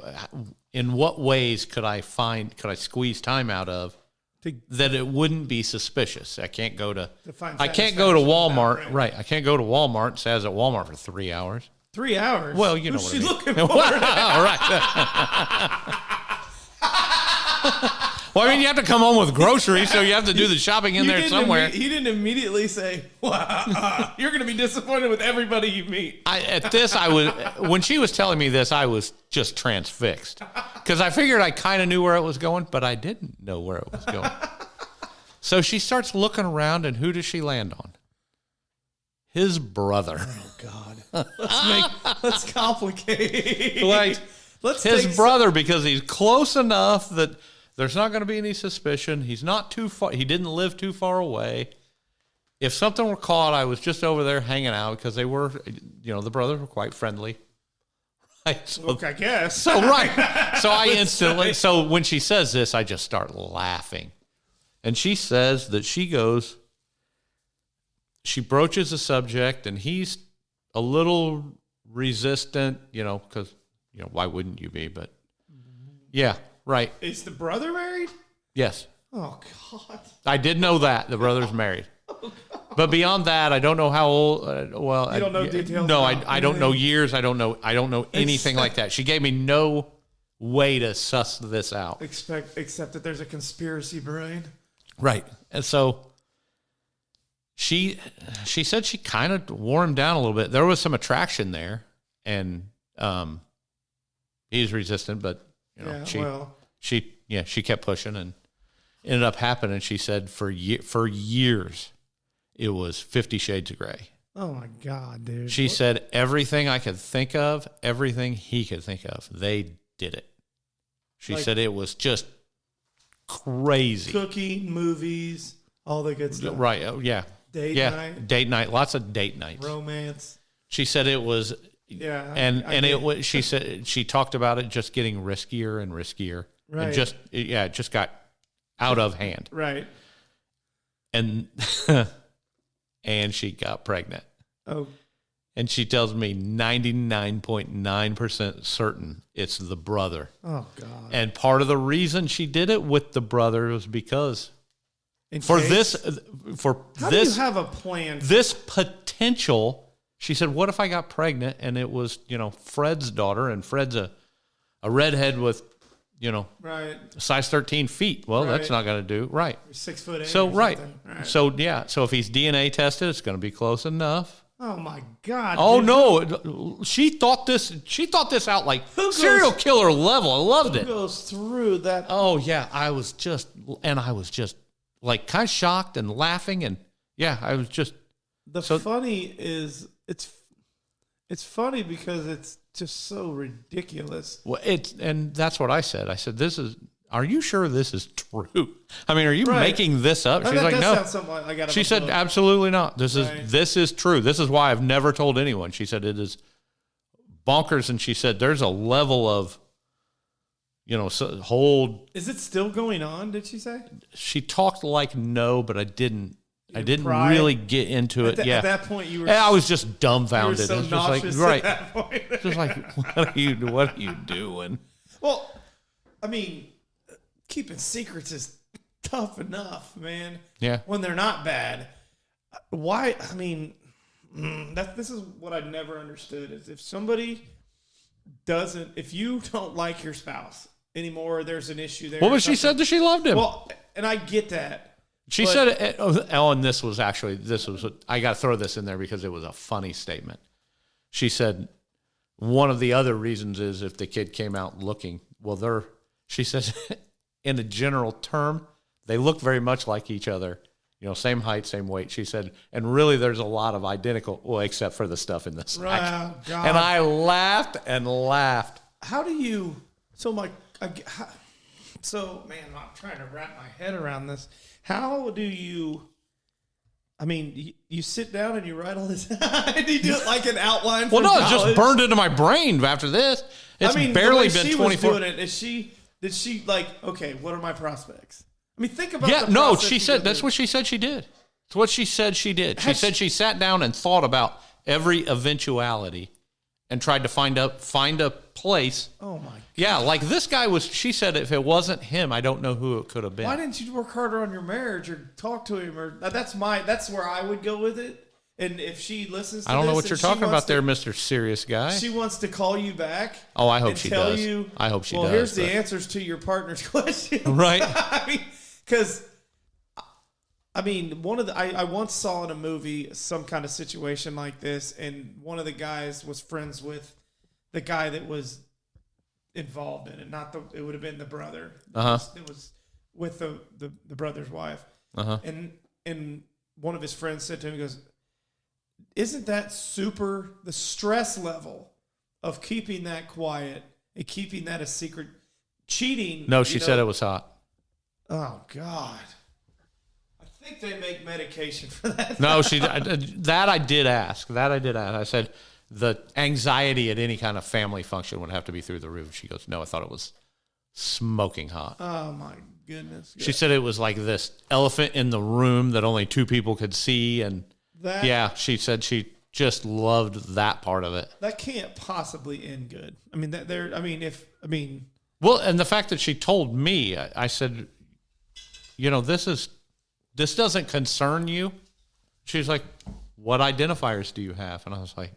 in what ways could I squeeze time out of that it wouldn't be suspicious. I can't go to Walmart. Right. I can't go to Walmart and say I was at Walmart for 3 hours. 3 hours? Well, you know Who's what she I mean. looking for? All right. Well, I mean, you have to come home with groceries, so you have to do the shopping in there somewhere. He didn't immediately say, wow, you're going to be disappointed with everybody you meet. When she was telling me this, I was just transfixed. Because I figured I kind of knew where it was going, but I didn't know where it was going. So she starts looking around, and who does she land on? His brother. Oh, God. Let's complicate. Like, his brother, because he's close enough that there's not going to be any suspicion. He's not too far. He didn't live too far away. If something were caught, I was just over there hanging out because they were, the brothers were quite friendly. Right? So, Look, I guess. So, right. So I instantly, so when she says this, I just start laughing. And she says that she broaches the subject, and he's a little resistant, because, why wouldn't you be? But yeah, right. Is the brother married? Yes. Oh, God. I did know that the brother's married. But beyond that, I don't know how old. You don't know details. No, I don't know years. I don't know anything like that. She gave me no way to suss this out. Except that there's a conspiracy brain. Right. And so she said she kind of wore him down a little bit. There was some attraction there, and he's resistant, but she kept pushing, and ended up happening, she said, for years, it was 50 Shades of Grey. Oh, my God, dude. She said everything I could think of, everything he could think of, they did it. She said it was just crazy. Cooking, movies, all the good stuff. Right. Oh, yeah. Date night. Date night. Lots of date nights. Romance. She said it was. Yeah. It was. She said she talked about it just getting riskier and riskier. Right. And it just got out of hand. Right. And and she got pregnant. Oh. And she tells me 99.9% certain it's the brother. Oh, God. And part of the reason she did it with the brother was because How do you have a plan? This potential, she said, what if I got pregnant and it was, Fred's daughter, and Fred's a redhead with, right. size 13 feet. Well, that's not going to do. Right. 6 foot. So, right. So, yeah. So if he's DNA tested, it's going to be close enough. Oh, my God. Oh, dude. no. She thought this out like serial killer level. I loved it. Who goes through that? Oh, yeah. I was just like kind of shocked and laughing. And yeah, I was just. Funny is it's funny because it's just so ridiculous. Well, and that's what I said. I said, are you sure this is true? I mean, are you making this up? She's like, no. She said, absolutely not. This is true. This is why I've never told anyone. She said, it is bonkers. And she said, there's a level of, Is it still going on? Did she say? She talked like no, but I didn't really get into it. At that point, I was just dumbfounded. You were so it was nauseous just like, at that point. Just like, what are you doing? Well, I mean, keeping secrets is tough enough, man. Yeah. When they're not bad. Why? I mean, this is what I never understood is if you don't like your spouse anymore, there's an issue there. Well, but she said that she loved him. Well, and I get that. She said, and this was I got to throw this in there because it was a funny statement. She said, one of the other reasons is if the kid came out looking, she says, in a general term, they look very much like each other, same height, same weight. She said, and really there's a lot of identical, well, except for the stuff in the sack. Oh, God. And I laughed and laughed. How do you, man, I'm trying to wrap my head around this. How do you, you sit down and you write all this, and you do it like an outline for Well, no, it just burned into my brain after this. It's barely been 24. Did she okay, what are my prospects? Think about Yeah, no, she said, that's what she said she did. It's what she said she did. She said she sat down and thought about every eventuality and tried to find a place. Oh, my God. Yeah, like this guy was, she said, if it wasn't him, I don't know who it could have been. Why didn't you work harder on your marriage or talk to him? Or that's where I would go with it. And if she listens to I don't this know what you're talking about there, Mr. Serious Guy. She wants to call you back. Oh, I hope she does. I hope she does. Well, here's the answers to your partner's questions. Right. Because I once saw in a movie some kind of situation like this, and one of the guys was friends with the guy that was involved in it. It would have been the brother. It was with the brother's wife. And one of his friends said to him, he goes, isn't that the stress level of keeping that quiet and keeping that a secret, cheating? No, she said it was hot. Oh, God. I think they make medication for that. No, that I did ask. I said, the anxiety at any kind of family function would have to be through the roof. She goes, no, I thought it was smoking hot. Oh, my goodness. She said it was like this elephant in the room that only two people could see. And she said she just loved that part of it. That can't possibly end good. Well, and the fact that she told me, I said, this doesn't concern you. She's like, what identifiers do you have? And I was like,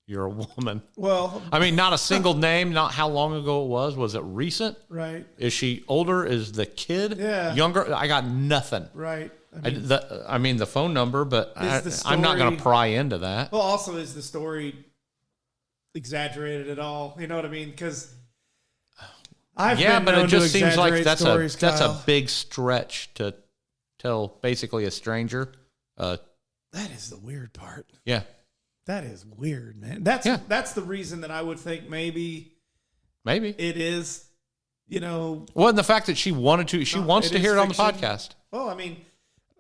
you're a woman. Well, not a single name, not how long ago it was. Was it recent? Right. Is she older? Is the kid younger? I got nothing. Right. The phone number, but I'm not going to pry into that. Well, also, is the story exaggerated at all? You know what I mean? Because I've Yeah, been but known it just to seems like exaggerate stories, that's a Kyle. big stretch to tell basically a stranger. That is the weird part. Yeah. That is weird, man. That's the reason that I would think maybe it is, you know. Well, and the fact that she wants to hear it on the fiction. podcast. Well, I mean,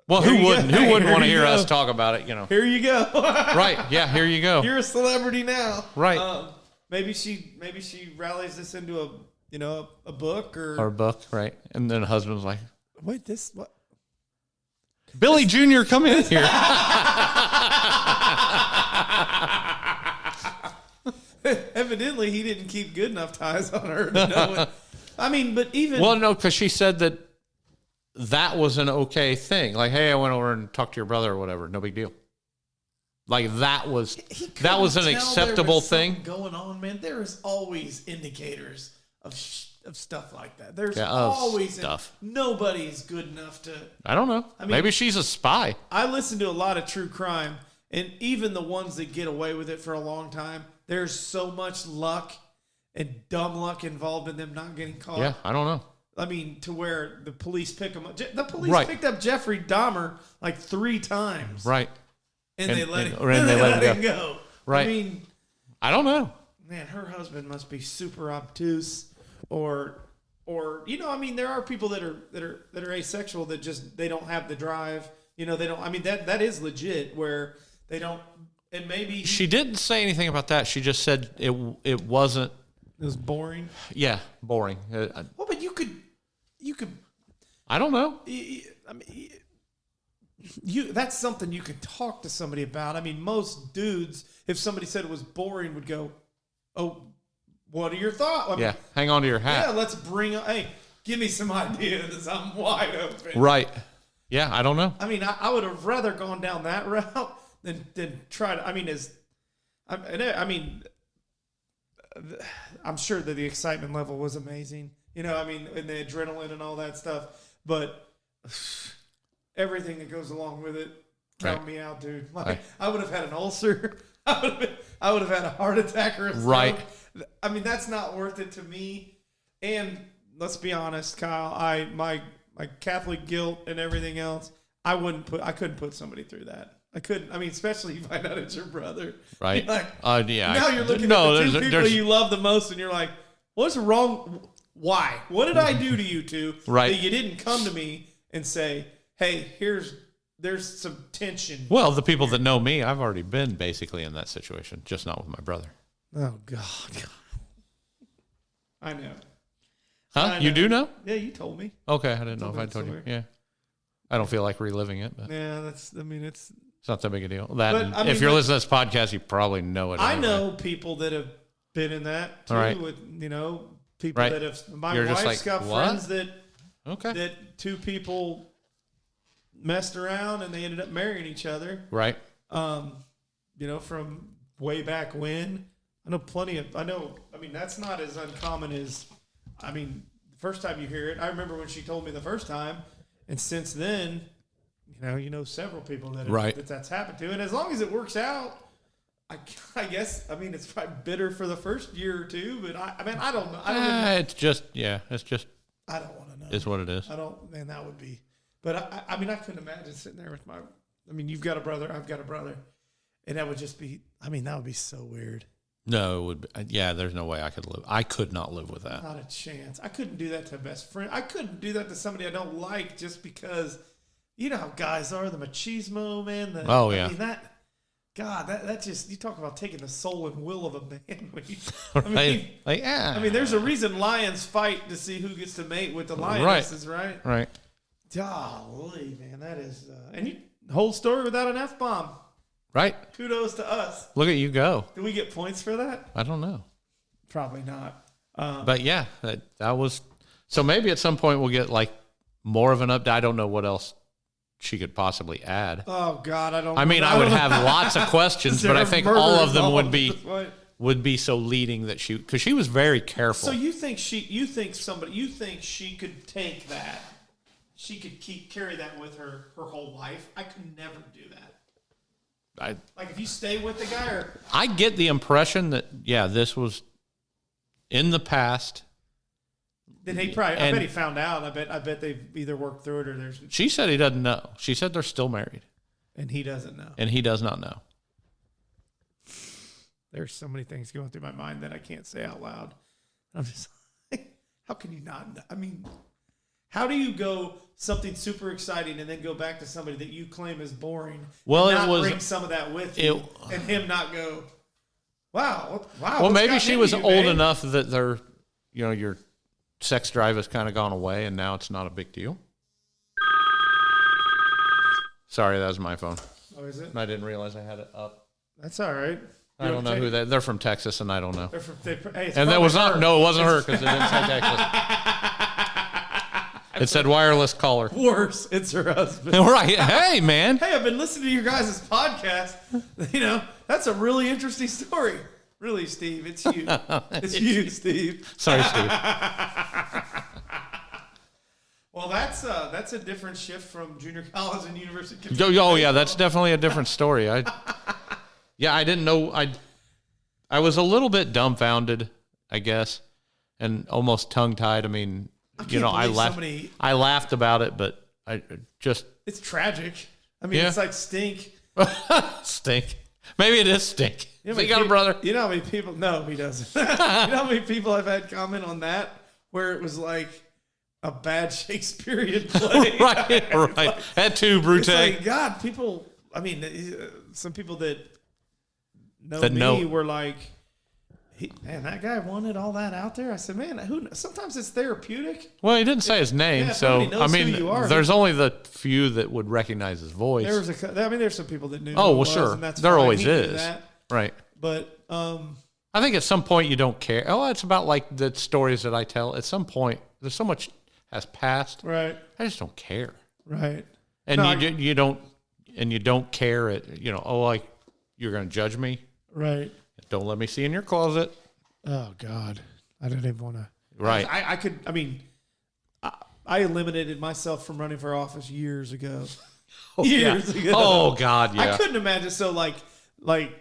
Well, here who you wouldn't? go. Who Hey, wouldn't here want to you hear go. us talk about it? You know. Here you go. Right. Yeah. Here you go. You're a celebrity now. Right. Maybe she rallies this into a book or Our book. Right. And then the husband's like, wait, this what? Billy Jr., come in here. Evidently, he didn't keep good enough ties on her to know it. I mean, but even Well, no, because she said that was an okay thing. Like, hey, I went over and talked to your brother or whatever. No big deal. Like that was he that was an couldn't tell acceptable there was thing. something going on, man. There is always indicators of stuff like that. There's Yeah, of always stuff. Nobody's good enough to. I don't know. mean- Maybe she's a spy. I listen to a lot of true crime, and even the ones that get away with it for a long time, there's so much luck and dumb luck involved in them not getting caught. Yeah, I don't know. I mean, to where the police pick them up. The police Right. picked up Jeffrey Dahmer like 3 times. Right. And they let him go. Right. I mean, I don't know. man, her husband must be super obtuse or you know, I mean, there are people that are asexual that just they don't have the drive. You know, they don't. I mean, that is legit where they don't. And maybe She didn't say anything about that. She just said it wasn't. it was boring. Yeah, boring. Well, but you could. I don't know. I mean, that's something you could talk to somebody about. I mean, most dudes, if somebody said it was boring, would go, "Oh, what are your thoughts?" I mean, Yeah, hang on to your hat. yeah. Let's bring. Hey, give me some ideas. I'm wide open. Right. Yeah, I don't know. I mean, I would have rather gone down that route than try to. I mean, I'm sure that the excitement level was amazing. You know, I mean, and the adrenaline and all that stuff, but everything that goes along with it, count me out, dude. Like, I would have had an ulcer. I would have had a heart attack or a stroke. Right. I mean, that's not worth it to me. And let's be honest, Kyle, my Catholic guilt and everything else, I couldn't put somebody through that. I couldn't. I mean, especially if you find out it's your brother. Right. You're like, Yeah. now you're looking at the 2 people you love the most, and you're like, what's wrong? Why? What did I do to you two Right. that you didn't come to me and say, hey, there's some tension. Well, the people that know me, I've already been basically in that situation, just not with my brother. Oh, God. I know. Huh? I You know. do know? Yeah, you told me. Okay, I didn't know if I that told you. story. Yeah. I don't feel like reliving it, but Yeah, it's it's not that big a deal. If you're listening to this podcast, you probably know it. I anyway. know people that have been in that too. All right. With people Right. that have. My You're just wife's like, got what? friends that Okay. 2 people messed around and they ended up marrying each other. Right. From way back when. I know I mean, that's not as uncommon as, the first time you hear it. I remember when she told me the first time, and since then, several people that's happened to. And as long as it works out, I guess, it's probably bitter for the first year or 2, but I don't know. It's just, I don't want to know. is what it is. Man, that would be, but I couldn't imagine sitting there with you've got a brother, I've got a brother. And that would just be, that would be so weird. No, it would be, yeah, there's no way I could live. I could not live with that. Not a chance. I couldn't do that to a best friend. I couldn't do that to somebody I don't like just because, you know how guys are, the machismo, man. Oh, yeah. That just, you talk about taking the soul and will of a man. Yeah. There's a reason lions fight to see who gets to mate with the lionesses, right? Right. Golly, man, that is, and you whole story without an F-bomb. Right. Kudos to us. Look at you go. Do we get points for that? I don't know. Probably not. But yeah, that was, so maybe at some point we'll get like more of an update. I don't know what else she could possibly add. Oh God, I don't. I would have lots of questions, but I think all of them would be so leading that because she was very careful. So you think she could take that? She could carry that with her whole life. I could never do that. Like if you stay with the guy, I get the impression that this was in the past. Then he probably. I bet he found out. I bet they've either worked through it or there's. She said he doesn't know. She said they're still married, and he doesn't know. And he does not know. There's so many things going through my mind that I can't say out loud. I'm just like, how can you not know? I mean, how do you go something super exciting and then go back to somebody that you claim is boring? Well, and it was bring some of that with you, and him not go. Wow. Well, maybe she was old enough that they're, your sex drive has kind of gone away, and now it's not a big deal. Sorry, that was my phone. Oh, is it? I didn't realize I had it up. That's all right. I don't know who they're from Texas, and I don't know. And that was not, no, it wasn't her because it didn't say Texas. It said wireless caller. Worse, it's her husband. Right. Hey, man. Hey, I've been listening to your guys' podcast. That's a really interesting story. Really, Steve, it's you. It's you, Steve. Sorry, Steve. Well, that's a different shift from junior college and university. Oh, yeah, that's definitely a different story. I didn't know. I was a little bit dumbfounded, I guess, and almost tongue-tied. I mean, I laughed about it, but it's tragic. I mean, it's like stink. Stink. Maybe it is stink. You got a brother? You know how many people? No, he doesn't. You know how many people I've had comment on that where it was like a bad Shakespearean play? right. Like, that too, Brute. It's like, God, people. I mean, some people that know me were like, man, that guy wanted all that out there. I said, man, sometimes it's therapeutic. Well, he didn't say his name, so I mean, there's only the few that would recognize his voice. There's some people that knew. Oh, well, sure, there always is, right? But I think at some point you don't care. Oh, it's about like the stories that I tell. At some point, there's so much has passed. Right. I just don't care. Right. And you don't care at like you're going to judge me. Right. Don't let me see in your closet. Oh God, I didn't even want to. Right. I eliminated myself from running for office years ago. Years ago. Oh God, yeah. I couldn't imagine. So like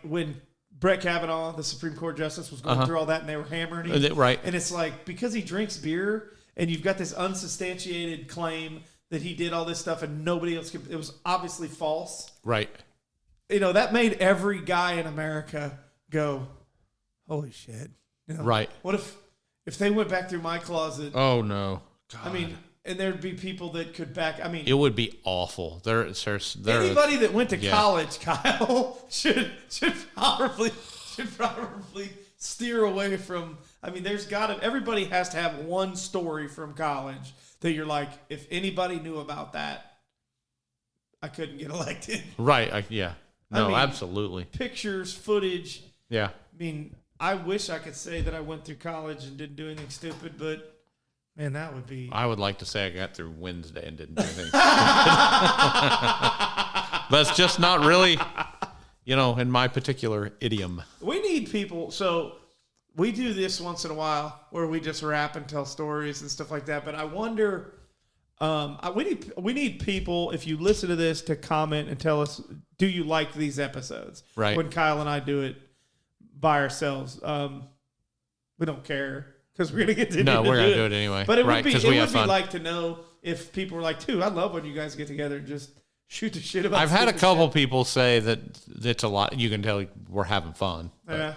when Brett Kavanaugh, the Supreme Court justice, was going through all that, and they were hammering him. Right. And it's like because he drinks beer, and you've got this unsubstantiated claim that he did all this stuff, and nobody else could. It was obviously false. Right. That made every guy in America go, holy shit. Right. What if they went back through my closet? Oh, no. God. I mean, and there'd be people that could back. I mean, it would be awful. Anybody that went to college, Kyle, should probably steer away from. I mean, everybody has to have one story from college that you're like, if anybody knew about that, I couldn't get elected. Right. Yeah. No, absolutely. Pictures, footage. Yeah. I mean, I wish I could say that I went through college and didn't do anything stupid, but man, that would be. I would like to say I got through Wednesday and didn't do anything. But it's just not really, in my particular idiom. We need people. So we do this once in a while where we just rap and tell stories and stuff like that. But I wonder, we need people, if you listen to this, to comment and tell us, do you like these episodes? Right. When Kyle and I do it by ourselves. We don't care because we're going to get to No, we're going to do it anyway. But it would be like to know if people were like, dude, I love when you guys get together and just shoot the shit about. I've had a couple people say that it's a lot. You can tell we're having fun. Yeah.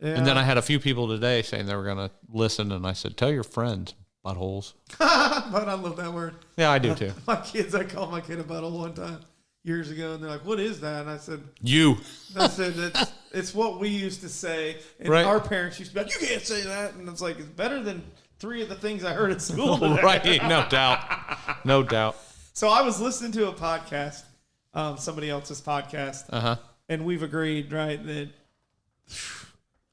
And then I had a few people today saying they were going to listen, and I said, tell your friends, buttholes. But I love that word. Yeah, I do too. I called my kid a butthole one time years ago, and they're like, what is that? And I said, I said, it's what we used to say. And our parents used to be like, you can't say that. And it's like, it's better than 3 of the things I heard at school today. Right, no doubt. No doubt. So I was listening to a podcast, somebody else's podcast, and we've agreed, right, that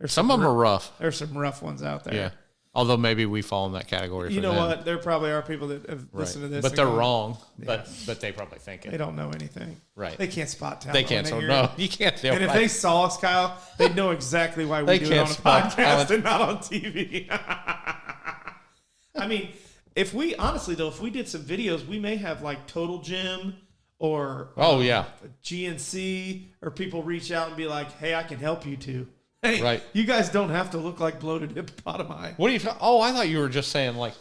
some of them are rough. There's some rough ones out there. Yeah. Although maybe we fall in that category. You know what? There probably are people that have listened to this. But they're wrong. Yeah. But they probably think it. They don't know anything. Right. They can't spot talent. They can't. So no, you can't. And if they saw us, Kyle, they'd know exactly why we do it on a podcast and not on TV. I mean, if we did some videos, we may have like Total Gym or GNC, or people reach out and be like, hey, I can help you too. Hey, Right. You guys don't have to look like bloated hippopotami. What are you? Oh, I thought you were just saying like,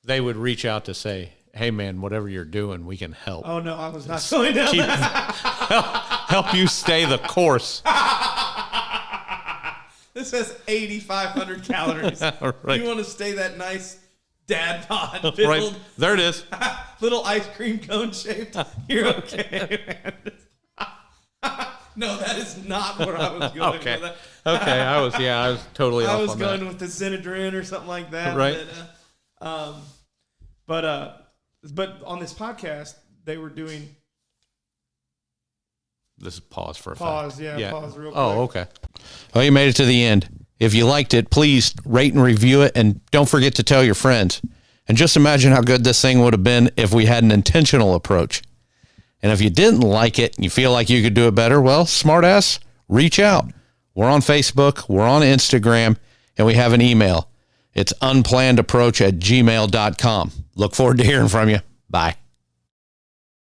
they would reach out to say, "Hey, man, whatever you're doing, we can help. Oh no, I was not going down Keep- that. help you stay the course." This has 8,500 calories. Right. You want to stay that nice dad bod Right. filled, There it is. little ice cream cone shaped? You're okay, man. No, that is not where I was going Okay. with that. Okay. I was totally off I was on going that. with the Zinedrin or something like that. Right. But on this podcast, they were doing This is pause for a pause. fact. Yeah, pause real quick. Oh, okay. Well, you made it to the end. If you liked it, please rate and review it, and don't forget to tell your friends. And just imagine how good this thing would have been if we had an intentional approach. And if you didn't like it and you feel like you could do it better, well, smartass, reach out. We're on Facebook, we're on Instagram, and we have an email. It's unplannedapproach@gmail.com. Look forward to hearing from you. Bye.